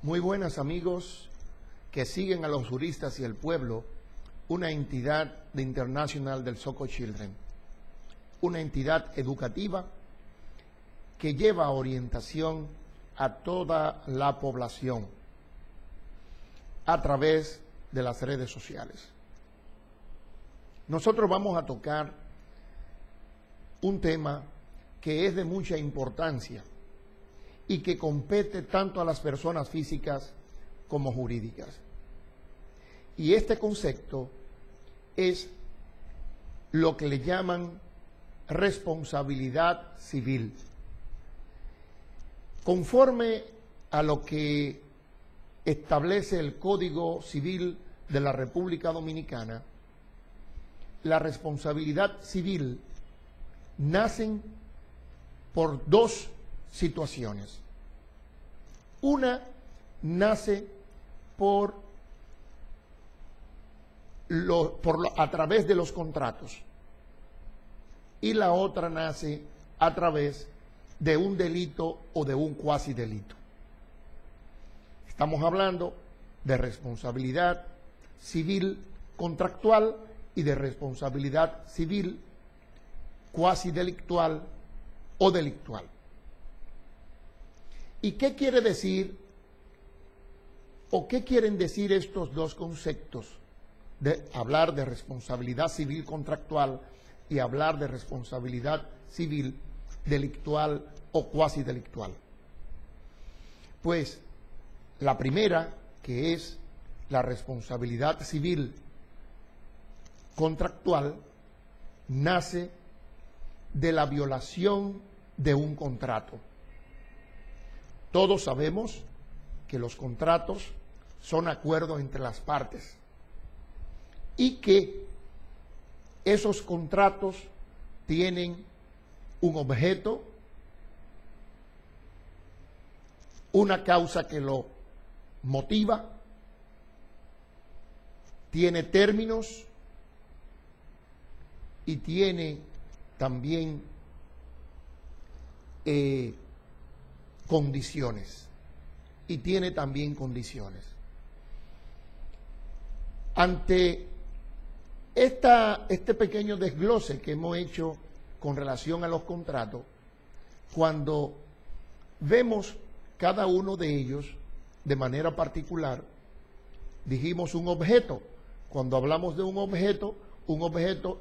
Muy buenas, amigos que siguen a los juristas y el pueblo, una entidad de International del Soco Children, una entidad educativa que lleva orientación a toda la población a través de las redes sociales. Nosotros vamos a tocar un tema que es de mucha importancia y que compete tanto a las personas físicas como jurídicas. Y este concepto es lo que le llaman responsabilidad civil. Conforme a lo que establece el Código Civil de la República Dominicana, la responsabilidad civil nacen por dos situaciones. Una nace a través de los contratos y la otra nace a través de un delito o de un cuasi delito. Estamos hablando de responsabilidad civil contractual y de responsabilidad civil cuasi delictual o delictual. ¿Y qué quiere decir o qué quieren decir estos dos conceptos de hablar de responsabilidad civil contractual y hablar de responsabilidad civil delictual o cuasi delictual? Pues la primera, que es la responsabilidad civil contractual, nace de la violación de un contrato. Todos sabemos que los contratos son acuerdos entre las partes y que esos contratos tienen un objeto, una causa que lo motiva, tiene términos y tiene también condiciones. Ante este pequeño desglose que hemos hecho con relación a los contratos, cuando vemos cada uno de ellos de manera particular, dijimos un objeto. Cuando hablamos de un objeto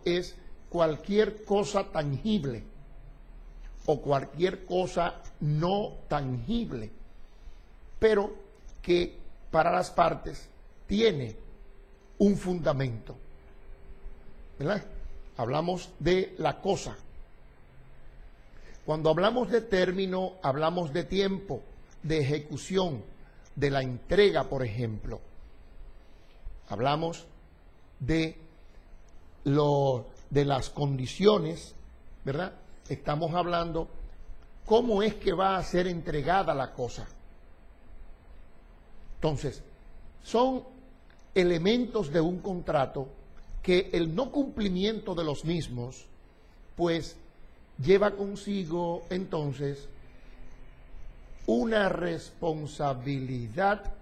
es cualquier cosa tangible o cualquier cosa no tangible, pero que para las partes tiene un fundamento, ¿verdad? Hablamos de la cosa. Cuando hablamos de término, hablamos de tiempo, de ejecución, de la entrega, por ejemplo. Hablamos de las condiciones, ¿verdad? Estamos hablando cómo es que va a ser entregada la cosa. Entonces, son elementos de un contrato que el no cumplimiento de los mismos, pues, lleva consigo, entonces, una responsabilidad,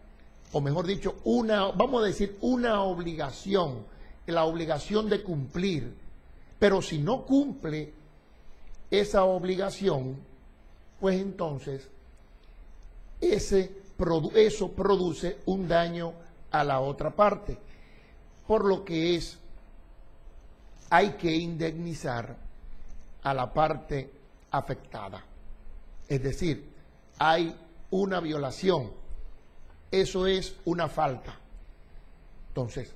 o mejor dicho, vamos a decir, una obligación, la obligación de cumplir. Pero si no cumple esa obligación, pues entonces eso produce un daño a la otra parte, por lo que hay que indemnizar a la parte afectada. Es decir, hay una violación, eso es una falta. Entonces,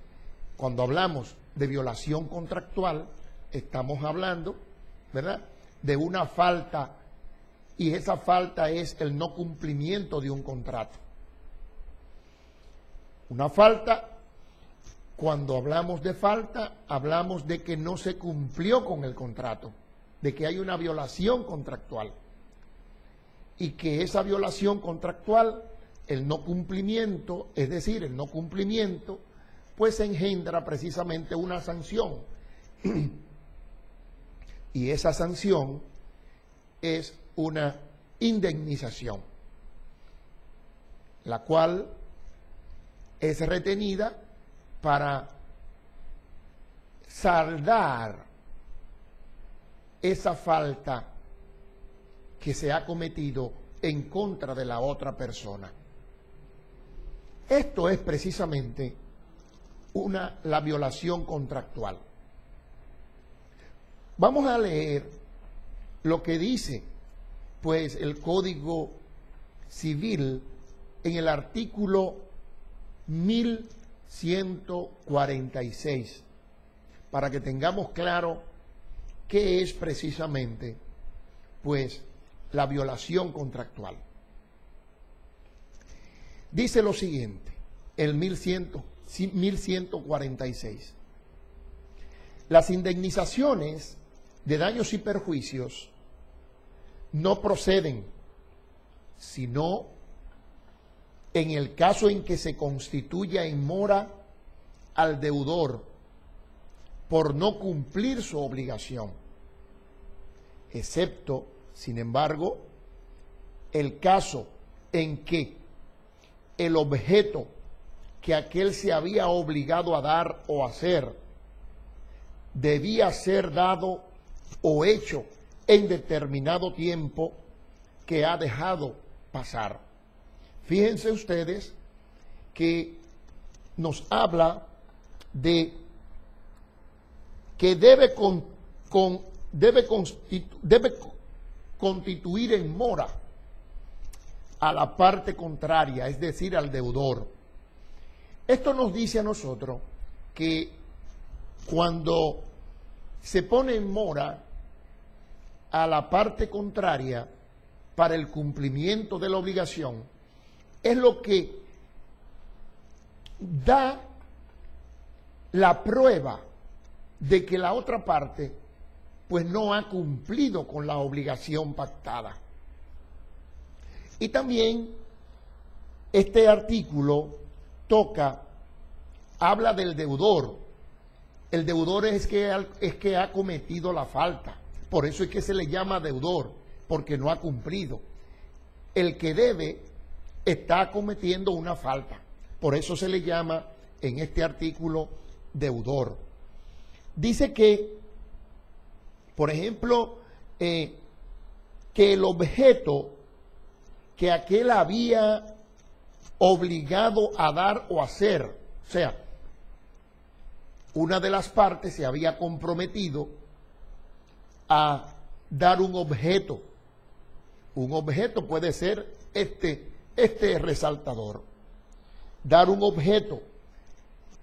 cuando hablamos de violación contractual, estamos hablando, ¿verdad?, de una falta, y esa falta es el no cumplimiento de un contrato. Una falta, cuando hablamos de falta, hablamos de que no se cumplió con el contrato, de que hay una violación contractual, y que esa violación contractual, el no cumplimiento, es decir, el no cumplimiento, pues engendra precisamente una sanción. Y esa sanción es una indemnización. la cual es retenida para saldar esa falta que se ha cometido en contra de la otra persona. Esto es precisamente la violación contractual. Vamos a leer lo que dice, pues, el Código Civil en el artículo 1146, para que tengamos claro qué es precisamente, pues, la violación contractual. Dice lo siguiente, el 1146. Las indemnizaciones de daños y perjuicios no proceden, sino en el caso en que se constituya en mora al deudor por no cumplir su obligación, excepto, sin embargo, el caso en que el objeto que aquel se había obligado a dar o hacer debía ser dado o hecho en determinado tiempo que ha dejado pasar. Fíjense ustedes que nos habla de que debe constituir en mora a la parte contraria, es decir, al deudor. Esto nos dice a nosotros que cuando se pone en mora a la parte contraria para el cumplimiento de la obligación, es lo que da la prueba de que la otra parte pues no ha cumplido con la obligación pactada. Y también este artículo habla del deudor. El deudor es que ha cometido la falta. Por eso es que se le llama deudor, porque no ha cumplido. El que debe está cometiendo una falta. Por eso se le llama en este artículo deudor. Dice que, por ejemplo, que el objeto que aquel había obligado a dar o hacer, o sea, una de las partes se había comprometido a dar un objeto. Un objeto puede ser este resaltador. Dar un objeto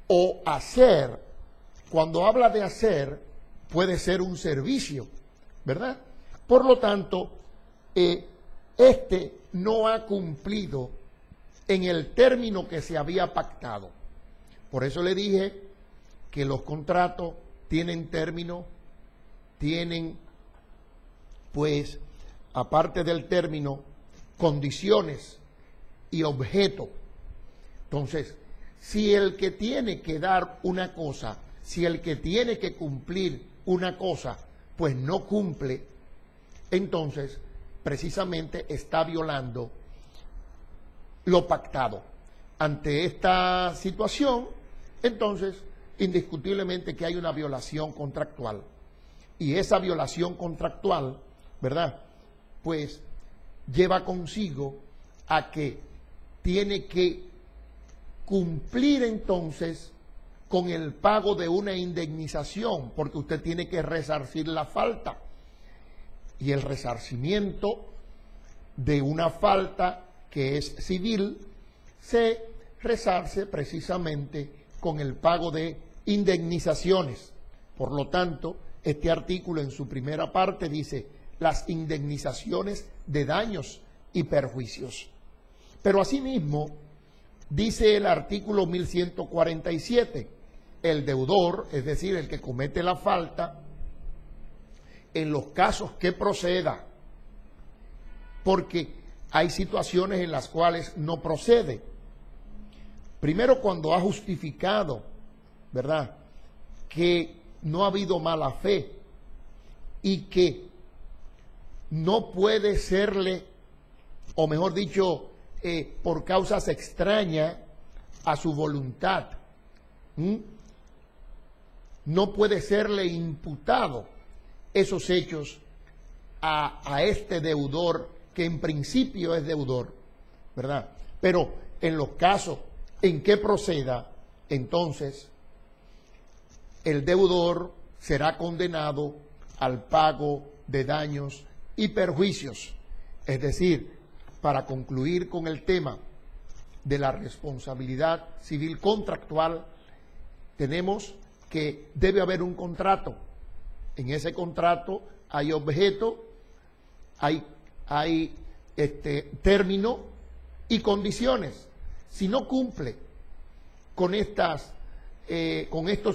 o hacer, cuando habla de hacer, puede ser un servicio, ¿verdad? Por lo tanto, no ha cumplido en el término que se había pactado. Por eso le dije que los contratos tienen término, tienen, pues, aparte del término, condiciones y objeto. Entonces, si el que tiene que dar una cosa, si el que tiene que cumplir una cosa, pues no cumple, entonces precisamente está violando lo pactado. Ante esta situación, entonces, indiscutiblemente que hay una violación contractual. Y esa violación contractual, ¿verdad?, pues lleva consigo a que tiene que cumplir entonces con el pago de una indemnización, porque usted tiene que resarcir la falta. Y el resarcimiento de una falta que es civil se resarce precisamente con el pago de indemnizaciones. Por lo tanto, este artículo en su primera parte dice las indemnizaciones de daños y perjuicios. Pero asimismo, dice el artículo 1147, el deudor, es decir, el que comete la falta, en los casos que proceda, porque hay situaciones en las cuales no procede. Primero, cuando ha justificado, ¿verdad?, que no ha habido mala fe y que no puede serle, o mejor dicho, por causas extrañas a su voluntad, no puede serle imputado esos hechos a este deudor que en principio es deudor, ¿verdad? Pero en los casos en que proceda, entonces el deudor será condenado al pago de daños y perjuicios. Es decir, para concluir con el tema de la responsabilidad civil contractual, tenemos que debe haber un contrato. En ese contrato hay objeto, hay término y condiciones. Si no cumple con estos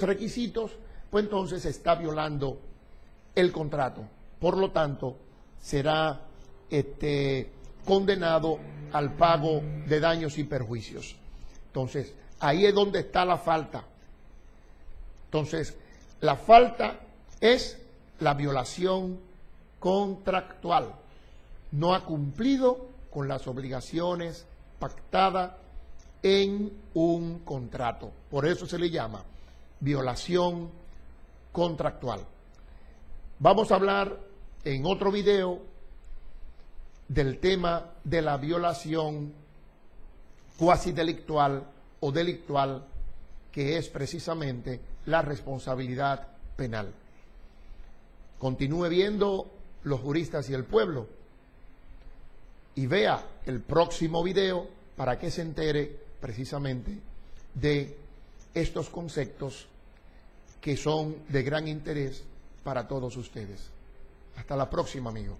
requisitos, pues entonces se está violando el contrato. Por lo tanto, será condenado al pago de daños y perjuicios. Entonces, ahí es donde está la falta. Entonces, la falta es la violación contractual. No ha cumplido con las obligaciones pactadas en un contrato. Por eso se le llama violación contractual. Vamos a hablar en otro video del tema de la violación cuasi delictual o delictual, que es precisamente la responsabilidad penal. Continúe viendo Los Juristas y el Pueblo y vea el próximo video para que se entere precisamente de estos conceptos que son de gran interés para todos ustedes. Hasta la próxima, amigo.